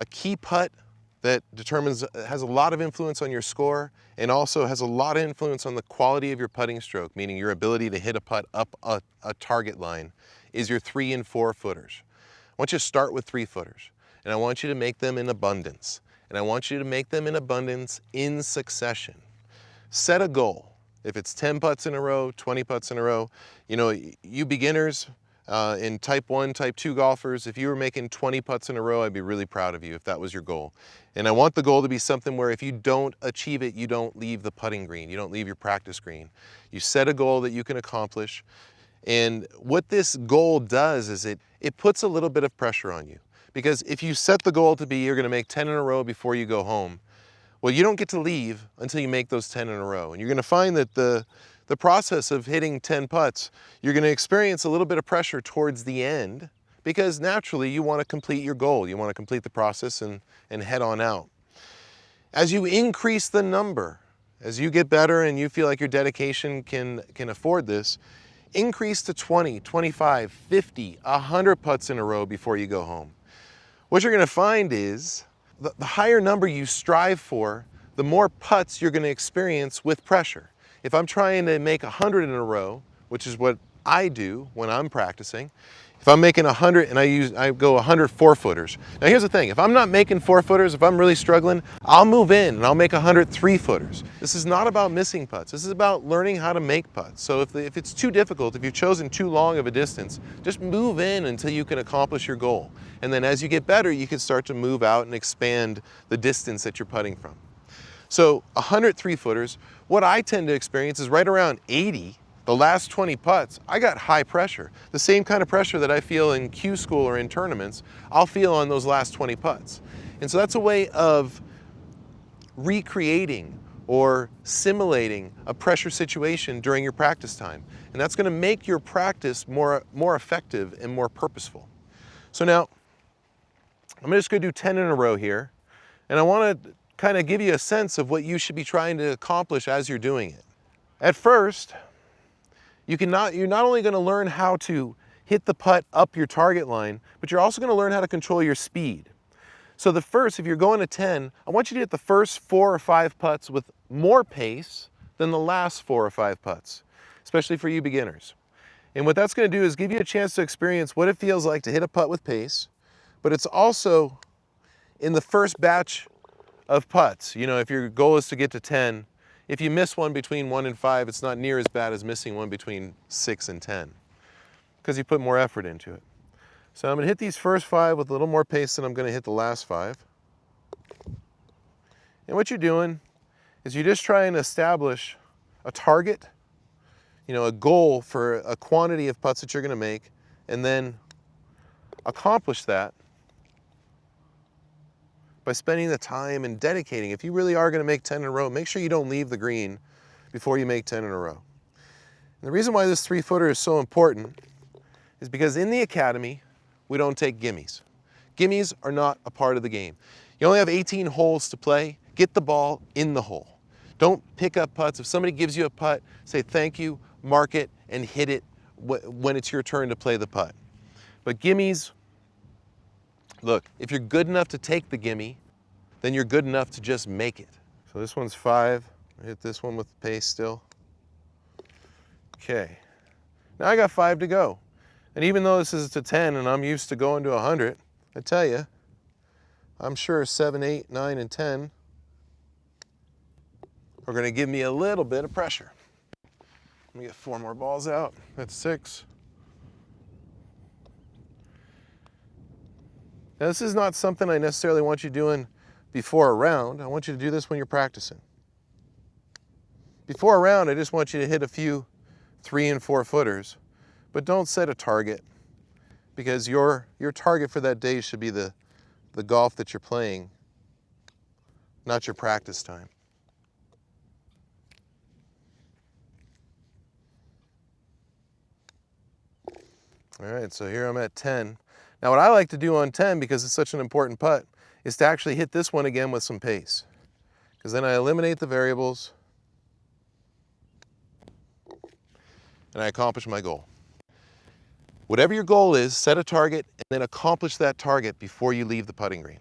a key putt that has a lot of influence on your score and also has a lot of influence on the quality of your putting stroke, meaning your ability to hit a putt up a target line, is your 3 and 4 footers. I want you to start with 3 footers, and I want you to make them in abundance. And I want you to make them in abundance in succession. Set a goal. If it's 10 putts in a row, 20 putts in a row, you know, you beginners, in type 1, type 2 golfers, if you were making 20 putts in a row, I'd be really proud of you if that was your goal. And I want the goal to be something where if you don't achieve it, you don't leave the putting green, you don't leave your practice green. You set a goal that you can accomplish. And what this goal does is it puts a little bit of pressure on you. Because if you set the goal to be you're gonna make 10 in a row before you go home, well, you don't get to leave until you make those 10 in a row. And you're gonna find that the process of hitting 10 putts, you're gonna experience a little bit of pressure towards the end because naturally you wanna complete your goal. You wanna complete the process and head on out. As you increase the number, as you get better and you feel like your dedication can afford this, increase to 20, 25, 50, 100 putts in a row before you go home. What you're gonna find is the higher number you strive for, the more putts you're gonna experience with pressure. If I'm trying to make 100 in a row, which is what I do when I'm practicing, if I'm making 100 and I go 100 4-footers. Now here's the thing, if I'm not making 4-footers, if I'm really struggling, I'll move in and I'll make 100 3-footers. This is not about missing putts. This is about learning how to make putts. So if it's too difficult, if you've chosen too long of a distance, just move in until you can accomplish your goal. And then as you get better, you can start to move out and expand the distance that you're putting from. So 100 3-footers, what I tend to experience is right around 80. The last 20 putts, I got high pressure. The same kind of pressure that I feel in Q school or in tournaments, I'll feel on those last 20 putts. And so that's a way of recreating or simulating a pressure situation during your practice time. And that's gonna make your practice more effective and more purposeful. So now, I'm just gonna do 10 in a row here. And I wanna kind of give you a sense of what you should be trying to accomplish as you're doing it. At first, you're not only going to learn how to hit the putt up your target line, but you're also going to learn how to control your speed. So if you're going to 10, I want you to hit the first 4 or 5 putts with more pace than the last 4 or 5 putts, especially for you beginners. And what that's going to do is give you a chance to experience what it feels like to hit a putt with pace, but it's also in the first batch of putts. You know, if your goal is to get to 10, if you miss one between 1 and 5, it's not near as bad as missing one between 6 and 10 because you put more effort into it. So I'm going to hit these first 5 with a little more pace than I'm going to hit the last 5. And what you're doing is you're just trying to establish a target, you know, a goal for a quantity of putts that you're going to make, and then accomplish that by spending the time and dedicating. If you really are going to make 10 in a row, make sure you don't leave the green before you make 10 in a row. And the reason why this 3-footer is so important is because in the academy, we don't take gimmies. Gimmies are not a part of the game. You only have 18 holes to play. Get the ball in the hole. Don't pick up putts. If somebody gives you a putt, say thank you, mark it, and hit it when it's your turn to play the putt. But gimmies, look, if you're good enough to take the gimme, then you're good enough to just make it. So this one's 5. I hit this one with the pace still. Okay. Now I got 5 to go. And even though this is to 10 and I'm used to going to 100, I tell you, I'm sure 7, 8, 9, and 10 are going to give me a little bit of pressure. Let me get 4 more balls out. That's 6. Now this is not something I necessarily want you doing before a round. I want you to do this when you're practicing. Before a round, I just want you to hit a few 3 and 4 footers, but don't set a target because your target for that day should be the golf that you're playing, not your practice time. All right, so here I'm at 10. Now what I like to do on 10, because it's such an important putt, is to actually hit this one again with some pace. Because then I eliminate the variables and I accomplish my goal. Whatever your goal is, set a target and then accomplish that target before you leave the putting green.